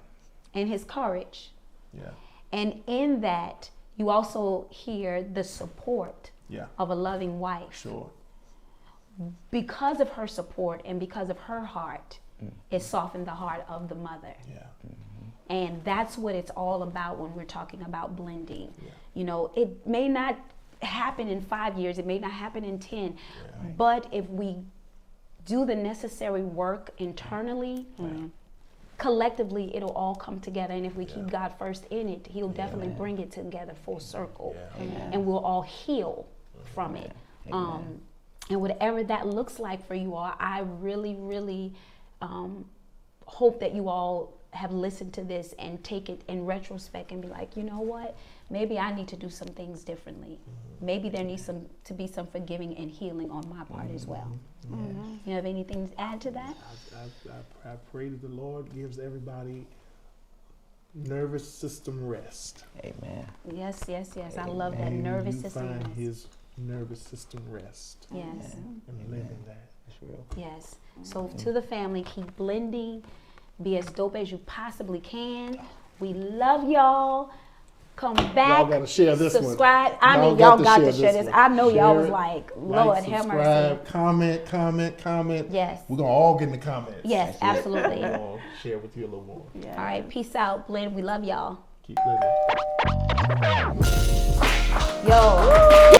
and his courage, Yeah. and in that you also hear the support Yeah. of a loving wife. Sure. Because of her support and because of her heart, it softened the heart of the mother. Yeah. And that's what it's all about when we're talking about blending. It may not happen in 5 years, it may not happen in 10, but if we do the necessary work internally, collectively, it'll all come together. And if we keep God first in it, He'll definitely bring it together full circle. And we'll all heal from it. And whatever that looks like for you all, I really, really hope that you all have listened to this and take it in retrospect and be like, you know what? Maybe I need to do some things differently. Maybe there needs to be some forgiving and healing on my part as well. You have anything to add to that? I pray that the Lord gives everybody nervous system rest. Amen. Yes. I love that nervous you system. find Yes. his nervous system rest Yes. and live in that. It's real. Yes. So to the family, keep blending. Be as dope as you possibly can. We love y'all. come back. Y'all gotta share this one. Subscribe. I mean, y'all got to share this. one. I know y'all Share was it, like, Lord, have mercy. subscribe, comment. Yes. We're gonna all get in the comments. Yes, absolutely. We're gonna share with you a little more. Yeah. All right, peace out, Blend. We love y'all. Keep living. Yo.